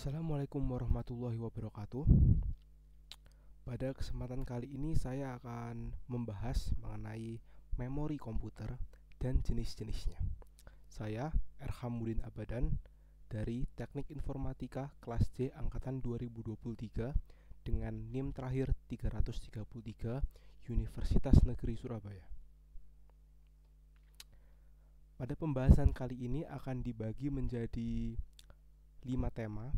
Assalamualaikum warahmatullahi wabarakatuh. Pada kesempatan kali ini saya akan membahas mengenai memori komputer dan jenis-jenisnya. Saya Erhamuddin Abadan dari Teknik Informatika kelas C angkatan 2023 dengan NIM terakhir 333 Universitas Negeri Surabaya. Pada pembahasan kali ini akan dibagi menjadi 5 tema.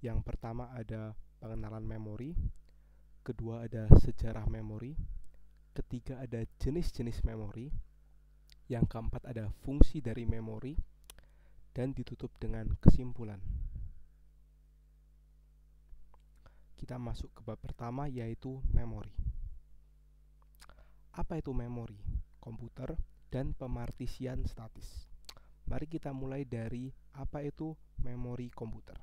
Yang pertama ada pengenalan memori, kedua ada sejarah memori, ketiga ada jenis-jenis memori, yang keempat ada fungsi dari memori, dan ditutup dengan kesimpulan. Kita masuk ke bab pertama, yaitu memori. Apa itu memori komputer dan pemartisian statis? Mari kita mulai dari apa itu memori komputer.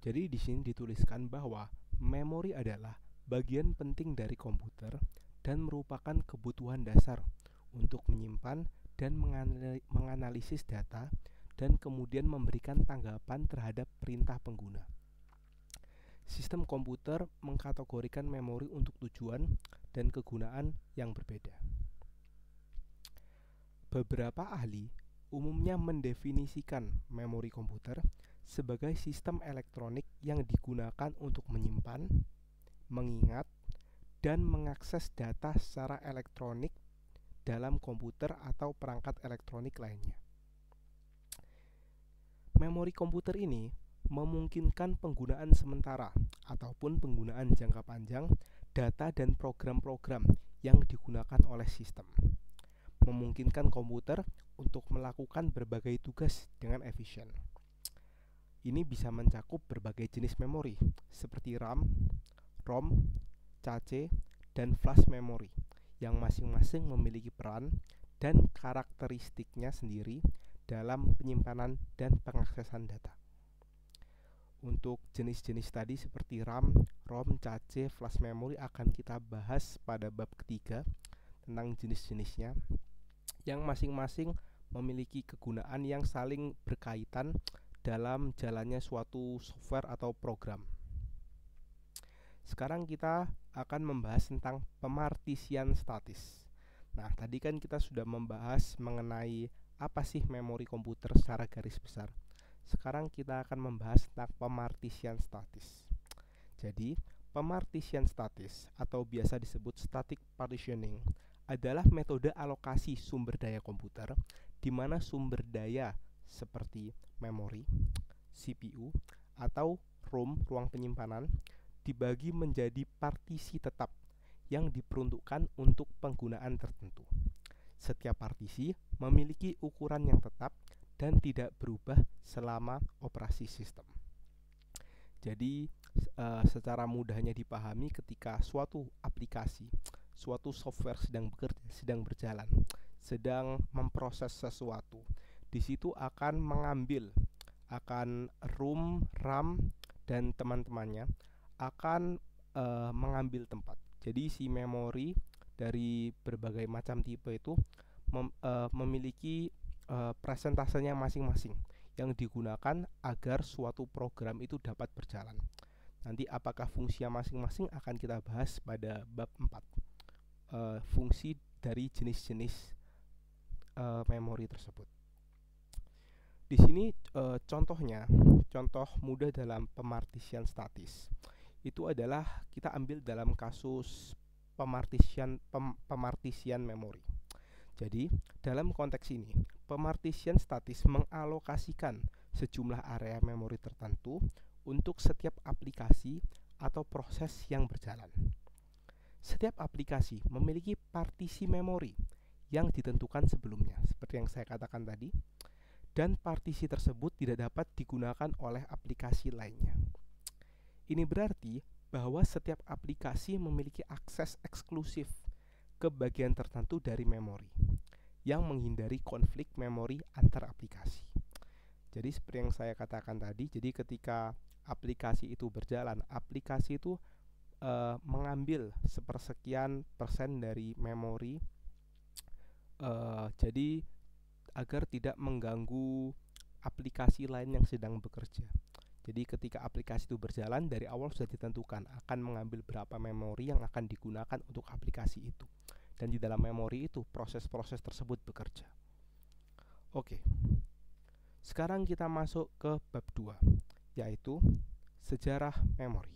Jadi di sini dituliskan bahwa memori adalah bagian penting dari komputer dan merupakan kebutuhan dasar untuk menyimpan dan menganalisis data dan kemudian memberikan tanggapan terhadap perintah pengguna. Sistem komputer mengkategorikan memori untuk tujuan dan kegunaan yang berbeda. Beberapa ahli umumnya mendefinisikan memori komputer sebagai sistem elektronik yang digunakan untuk menyimpan, mengingat, dan mengakses data secara elektronik dalam komputer atau perangkat elektronik lainnya. Memori komputer ini memungkinkan penggunaan sementara ataupun penggunaan jangka panjang data dan program-program yang digunakan oleh sistem. Memungkinkan komputer untuk melakukan berbagai tugas dengan efisien. Ini bisa mencakup berbagai jenis memori seperti RAM, ROM, cache, dan flash memory yang masing-masing memiliki peran dan karakteristiknya sendiri dalam penyimpanan dan pengaksesan data. Untuk jenis-jenis tadi seperti RAM, ROM, cache, flash memory akan kita bahas pada bab ketiga tentang jenis-jenisnya yang masing-masing memiliki kegunaan yang saling berkaitan dalam jalannya suatu software atau program. Sekarang kita akan membahas tentang pemartisian statis. Nah, tadi kan kita sudah membahas mengenai apa sih memori komputer secara garis besar. Sekarang kita akan membahas tentang pemartisian statis. Jadi, pemartisian statis atau biasa disebut static partitioning adalah metode alokasi sumber daya komputer di mana sumber daya seperti memori, CPU, atau ROM, ruang penyimpanan, dibagi menjadi partisi tetap yang diperuntukkan untuk penggunaan tertentu. Setiap partisi memiliki ukuran yang tetap dan tidak berubah selama operasi sistem. Jadi, secara mudahnya dipahami ketika suatu aplikasi, suatu software sedang berjalan, sedang memproses sesuatu, di situ akan ROM, RAM, dan teman-temannya akan mengambil tempat. Jadi si memori dari berbagai macam tipe itu memiliki presentasenya masing-masing yang digunakan agar suatu program itu dapat berjalan. Nanti apakah fungsinya masing-masing akan kita bahas pada bab 4. Fungsi dari jenis-jenis memori tersebut. Di sini contoh mudah dalam pemartisian statis itu adalah kita ambil dalam kasus pemartisian memori. Jadi, dalam konteks ini, pemartisian statis mengalokasikan sejumlah area memori tertentu untuk setiap aplikasi atau proses yang berjalan. Setiap aplikasi memiliki partisi memori yang ditentukan sebelumnya, seperti yang saya katakan tadi, dan partisi tersebut tidak dapat digunakan oleh aplikasi lainnya. Ini berarti bahwa setiap aplikasi memiliki akses eksklusif ke bagian tertentu dari memori yang menghindari konflik memori antar aplikasi. Jadi seperti yang saya katakan tadi, jadi ketika aplikasi itu berjalan, aplikasi itu mengambil sepersekian persen dari memori, jadi agar tidak mengganggu aplikasi lain yang sedang bekerja. Jadi ketika aplikasi itu berjalan, dari awal sudah ditentukan akan mengambil berapa memori yang akan digunakan untuk aplikasi itu. Dan di dalam memori itu proses-proses tersebut bekerja. Oke. Sekarang kita masuk ke bab 2, yaitu sejarah memori.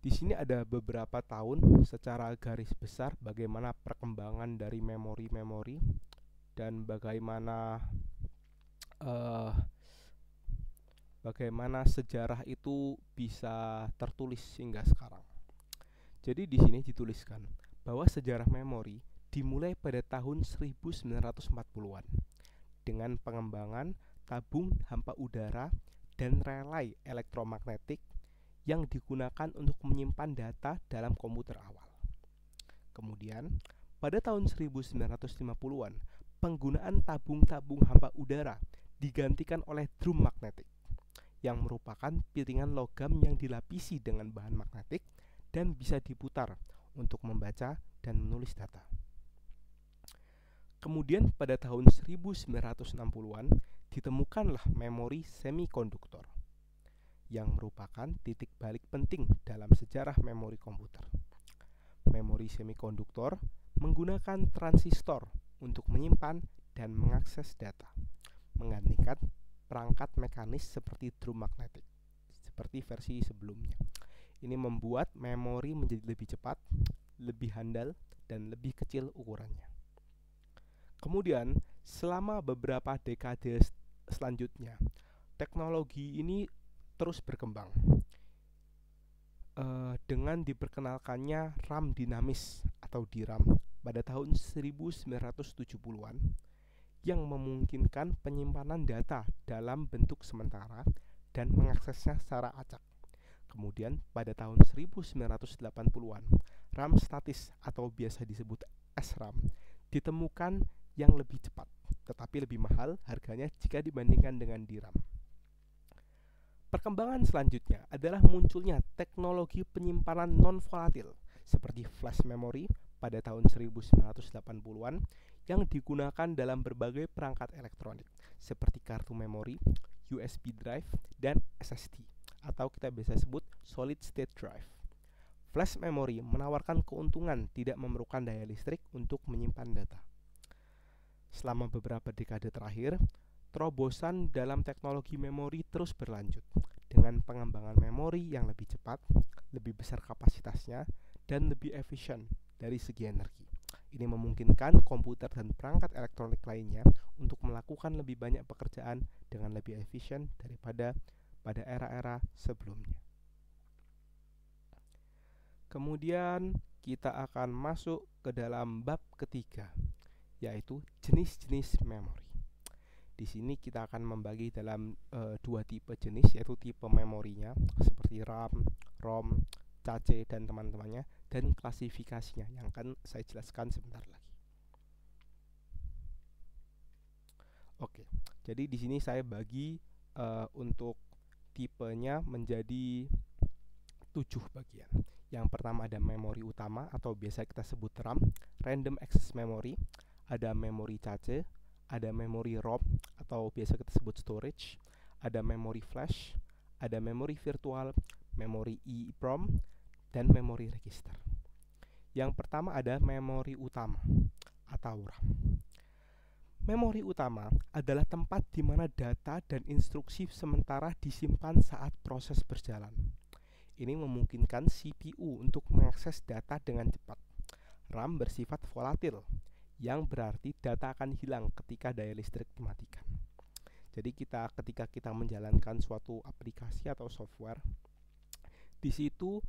Di sini ada beberapa tahun secara garis besar bagaimana perkembangan dari memori-memori dan bagaimana sejarah itu bisa tertulis hingga sekarang. Jadi di sini dituliskan bahwa sejarah memori dimulai pada tahun 1940-an dengan pengembangan tabung hampa udara dan relay elektromagnetik yang digunakan untuk menyimpan data dalam komputer awal. Kemudian, pada tahun 1950-an, penggunaan tabung-tabung hampa udara digantikan oleh drum magnetik, yang merupakan piringan logam yang dilapisi dengan bahan magnetik dan bisa diputar untuk membaca dan menulis data. Kemudian pada tahun 1960-an ditemukanlah memori semikonduktor, yang merupakan titik balik penting dalam sejarah memori komputer. Memori semikonduktor menggunakan transistor untuk menyimpan dan mengakses data, menggantikan perangkat mekanis seperti drum magnetik, seperti versi sebelumnya. Ini membuat memori menjadi lebih cepat, lebih handal, dan lebih kecil ukurannya. Kemudian, selama beberapa dekade selanjutnya, teknologi ini terus berkembang dengan diperkenalkannya RAM dinamis atau DRAM pada tahun 1970-an yang memungkinkan penyimpanan data dalam bentuk sementara dan mengaksesnya secara acak. Kemudian pada tahun 1980-an, RAM statis atau biasa disebut SRAM ditemukan yang lebih cepat, tetapi lebih mahal harganya jika dibandingkan dengan DRAM. Perkembangan selanjutnya adalah munculnya teknologi penyimpanan non-volatil seperti flash memory pada tahun 1980-an yang digunakan dalam berbagai perangkat elektronik seperti kartu memori, USB drive, dan SSD atau kita biasa sebut solid state drive. Flash memory menawarkan keuntungan tidak memerlukan daya listrik untuk menyimpan data. Selama beberapa dekade terakhir, terobosan dalam teknologi memori terus berlanjut dengan pengembangan memori yang lebih cepat, lebih besar kapasitasnya, dan lebih efisien dari segi energi. Ini memungkinkan komputer dan perangkat elektronik lainnya untuk melakukan lebih banyak pekerjaan dengan lebih efisien daripada pada era-era sebelumnya. Kemudian kita akan masuk ke dalam bab ketiga, yaitu jenis-jenis memori. Di sini kita akan membagi dalam dua tipe jenis, yaitu tipe memorinya seperti RAM, ROM, cache dan teman-temannya, dan klasifikasinya yang akan saya jelaskan sebentar lagi. Oke, jadi di sini saya bagi untuk tipenya menjadi 7 bagian. Yang pertama ada memori utama atau biasa kita sebut RAM, random access memory, ada memori cache, ada memori ROM atau biasa kita sebut storage, ada memori flash, ada memori virtual, memori EEPROM, dan memori register. Yang pertama ada memori utama atau RAM. Memori utama adalah tempat di mana data dan instruksi sementara disimpan saat proses berjalan. Ini memungkinkan CPU untuk mengakses data dengan cepat. RAM bersifat volatil, yang berarti data akan hilang ketika daya listrik dimatikan. Jadi ketika kita menjalankan suatu aplikasi atau software, di situ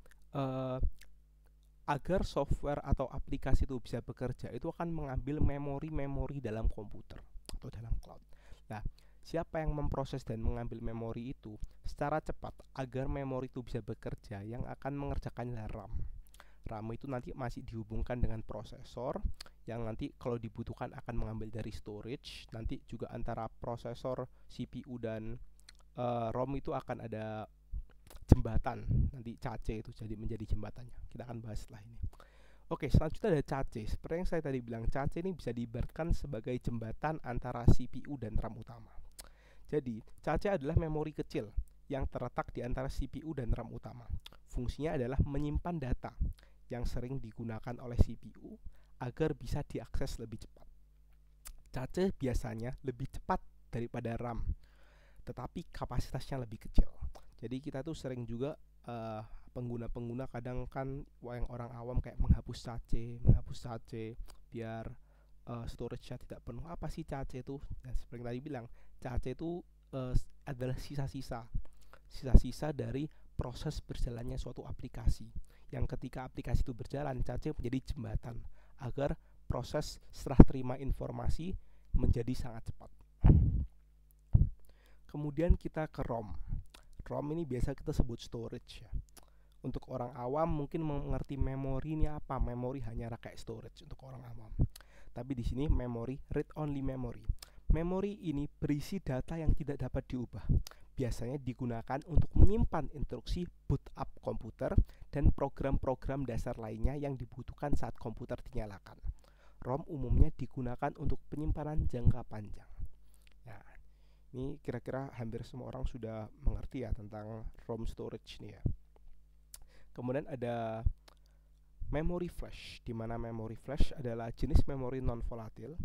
agar software atau aplikasi itu bisa bekerja, itu akan mengambil memori-memori dalam komputer atau dalam cloud. Nah, siapa yang memproses dan mengambil memori itu secara cepat agar memori itu bisa bekerja, yang akan mengerjakannya RAM. RAM itu nanti masih dihubungkan dengan prosesor yang nanti kalau dibutuhkan akan mengambil dari storage. Nanti juga antara prosesor, CPU, dan ROM itu akan ada jembatan, nanti cache itu jadi menjadi jembatannya. Kita akan bahas setelah ini. Oke, selanjutnya ada cache. Seperti yang saya tadi bilang, cache ini bisa diibaratkan sebagai jembatan antara CPU dan RAM utama. Jadi, cache adalah memori kecil yang terletak di antara CPU dan RAM utama. Fungsinya adalah menyimpan data yang sering digunakan oleh CPU agar bisa diakses lebih cepat. Cache biasanya lebih cepat daripada RAM, tetapi kapasitasnya lebih kecil. Jadi kita tuh sering juga pengguna-pengguna kadang kan yang orang awam kayak menghapus cache biar storage-nya tidak penuh. Apa sih cache itu? Dan seperti tadi bilang, cache itu adalah sisa-sisa dari proses berjalannya suatu aplikasi. Yang ketika aplikasi itu berjalan, cache menjadi jembatan agar proses serah terima informasi menjadi sangat cepat. Kemudian kita ke ROM. ROM ini biasa kita sebut storage ya. Untuk orang awam mungkin mengerti memori ini apa. Memori hanya kayak storage untuk orang awam. Tapi di sini memori, read only memory. Memori ini berisi data yang tidak dapat diubah. Biasanya digunakan untuk menyimpan instruksi boot up komputer dan program-program dasar lainnya yang dibutuhkan saat komputer dinyalakan. ROM umumnya digunakan untuk penyimpanan jangka panjang. Nah, ini kira-kira hampir semua orang sudah mengerti ya tentang ROM storage ini ya. Kemudian ada memory flash, di mana memory flash adalah jenis memori non-volatil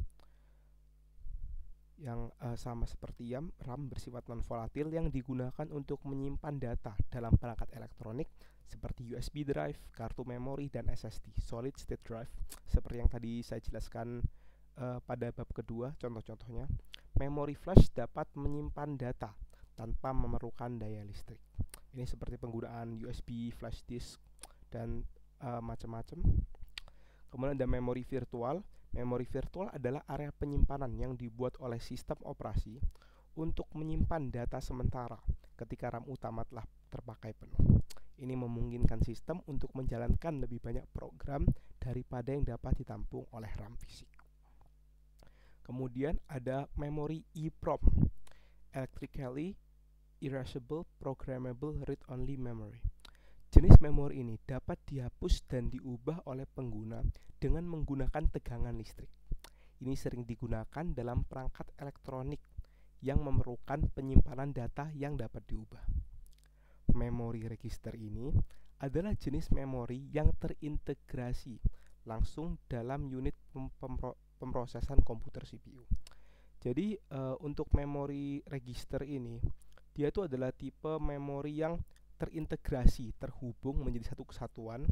yang sama seperti RAM bersifat non-volatil yang digunakan untuk menyimpan data dalam perangkat elektronik seperti USB drive, kartu memori, dan SSD, solid state drive. Seperti yang tadi saya jelaskan pada bab kedua, contoh-contohnya. Memory flash dapat menyimpan data tanpa memerlukan daya listrik. Ini seperti penggunaan USB flash disk dan macam-macam. Kemudian ada memori virtual. Memori virtual adalah area penyimpanan yang dibuat oleh sistem operasi untuk menyimpan data sementara ketika RAM utama telah terpakai penuh. Ini memungkinkan sistem untuk menjalankan lebih banyak program daripada yang dapat ditampung oleh RAM fisik. Kemudian ada memori EEPROM, Electrically Erasable Programmable Read-Only Memory. Jenis memori ini dapat dihapus dan diubah oleh pengguna dengan menggunakan tegangan listrik. Ini sering digunakan dalam perangkat elektronik yang memerlukan penyimpanan data yang dapat diubah. Memori register ini adalah jenis memori yang terintegrasi langsung dalam unit pemrosesan komputer CPU. Jadi untuk memori register ini, dia itu adalah tipe memori yang terintegrasi, terhubung menjadi satu kesatuan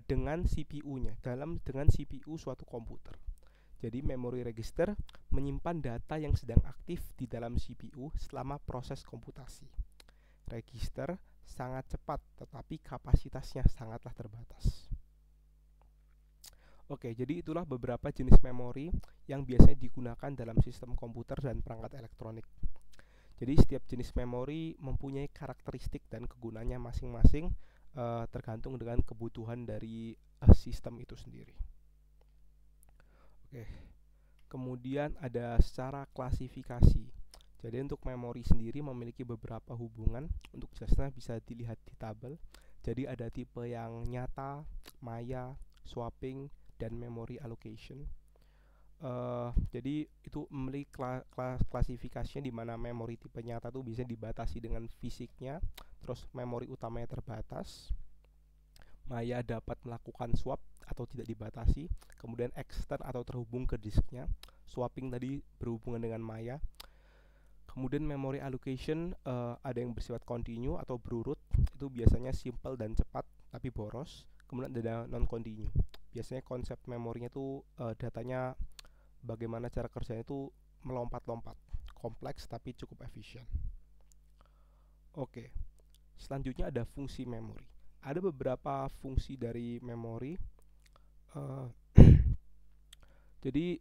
dengan CPU-nya, dengan CPU suatu komputer. Jadi memori register menyimpan data yang sedang aktif di dalam CPU selama proses komputasi. Register sangat cepat, tetapi kapasitasnya sangatlah terbatas. Oke, jadi itulah beberapa jenis memori yang biasanya digunakan dalam sistem komputer dan perangkat elektronik. Jadi setiap jenis memori mempunyai karakteristik dan kegunaannya masing-masing tergantung dengan kebutuhan dari sistem itu sendiri. Oke, kemudian ada secara klasifikasi. Jadi untuk memori sendiri memiliki beberapa hubungan. Untuk jelasnya bisa dilihat di tabel. Jadi ada tipe yang nyata, maya, swapping, dan memory allocation. Jadi itu memiliki klasifikasinya di mana memori tipe nyata itu bisa dibatasi dengan fisiknya, terus memori utamanya terbatas. Maya dapat melakukan swap atau tidak dibatasi, kemudian extend atau terhubung ke disknya. Swapping tadi berhubungan dengan maya. Kemudian memory allocation ada yang bersifat continue atau berurut, itu biasanya simple dan cepat tapi boros. Kemudian ada non-continue. Biasanya konsep memorinya itu datanya bagaimana cara kerjanya itu melompat-lompat, kompleks tapi cukup efisien. Oke, selanjutnya ada fungsi memori. Ada beberapa fungsi dari memori. Jadi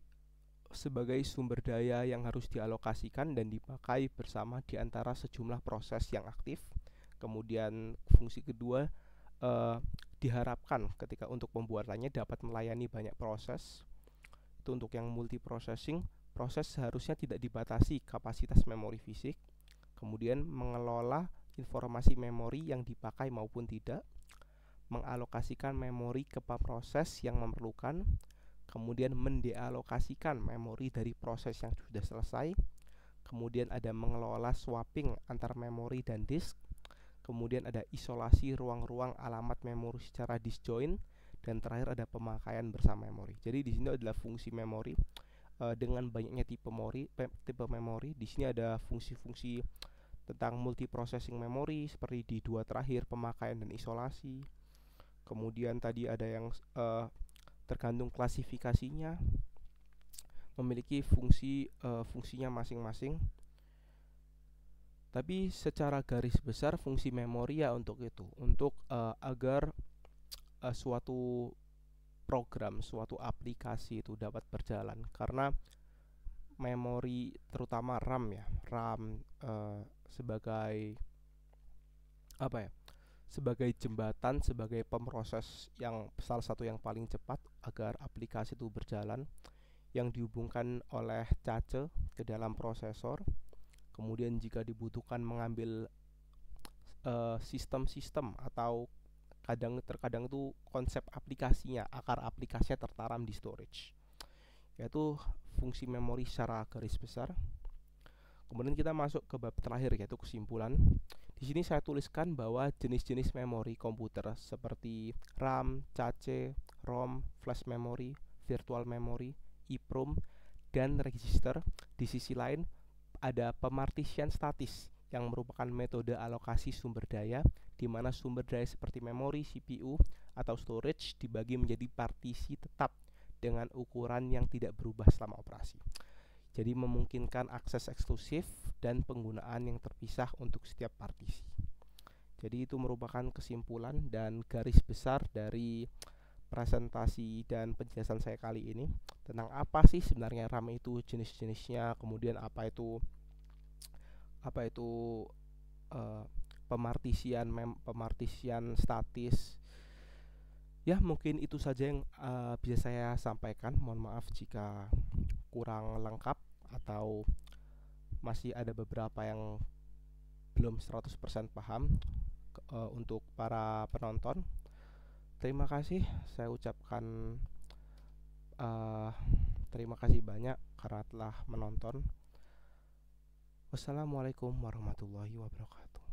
sebagai sumber daya yang harus dialokasikan dan dipakai bersama di antara sejumlah proses yang aktif. Kemudian fungsi kedua diharapkan ketika untuk pembuatannya dapat melayani banyak proses. Itu untuk yang multiprocessing, proses seharusnya tidak dibatasi kapasitas memori fisik. Kemudian mengelola informasi memori yang dipakai maupun tidak, mengalokasikan memori ke proses yang memerlukan, kemudian mendealokasikan memori dari proses yang sudah selesai, kemudian ada mengelola swapping antar memori dan disk, kemudian ada isolasi ruang-ruang alamat memori secara disjoint, dan terakhir ada pemakaian bersama memori. Jadi di sini adalah fungsi memori dengan banyaknya tipe memori. Di sini ada fungsi-fungsi tentang multiprocessing memori seperti di dua terakhir, pemakaian dan isolasi. Kemudian tadi ada yang tergantung klasifikasinya, memiliki fungsinya masing-masing. Tapi secara garis besar fungsi memori ya untuk agar suatu program, suatu aplikasi itu dapat berjalan. Karena memori, terutama RAM ya, RAM sebagai sebagai jembatan, sebagai pemroses yang salah satu yang paling cepat agar aplikasi itu berjalan, yang dihubungkan oleh cache ke dalam prosesor. Kemudian jika dibutuhkan mengambil sistem-sistem atau terkadang itu konsep aplikasinya, akar aplikasinya tertaram di storage, yaitu fungsi memori secara garis besar. Kemudian kita masuk ke bab terakhir, yaitu kesimpulan. Di sini saya tuliskan bahwa jenis-jenis memori komputer seperti RAM, cache, ROM, flash memory, virtual memory, EEPROM, dan register. Di sisi lain ada pemartisian statis yang merupakan metode alokasi sumber daya, di mana sumber daya seperti memori, CPU, atau storage dibagi menjadi partisi tetap dengan ukuran yang tidak berubah selama operasi. Jadi memungkinkan akses eksklusif dan penggunaan yang terpisah untuk setiap partisi. Jadi itu merupakan kesimpulan dan garis besar dari presentasi dan penjelasan saya kali ini tentang apa sih sebenarnya RAM itu, jenis-jenisnya, kemudian apa itu pemartisian statis. Ya, mungkin itu saja yang bisa saya sampaikan. Mohon maaf jika kurang lengkap atau masih ada beberapa yang belum 100% paham untuk para penonton. Terima kasih, saya ucapkan terima kasih banyak karena telah menonton. Wassalamualaikum warahmatullahi wabarakatuh.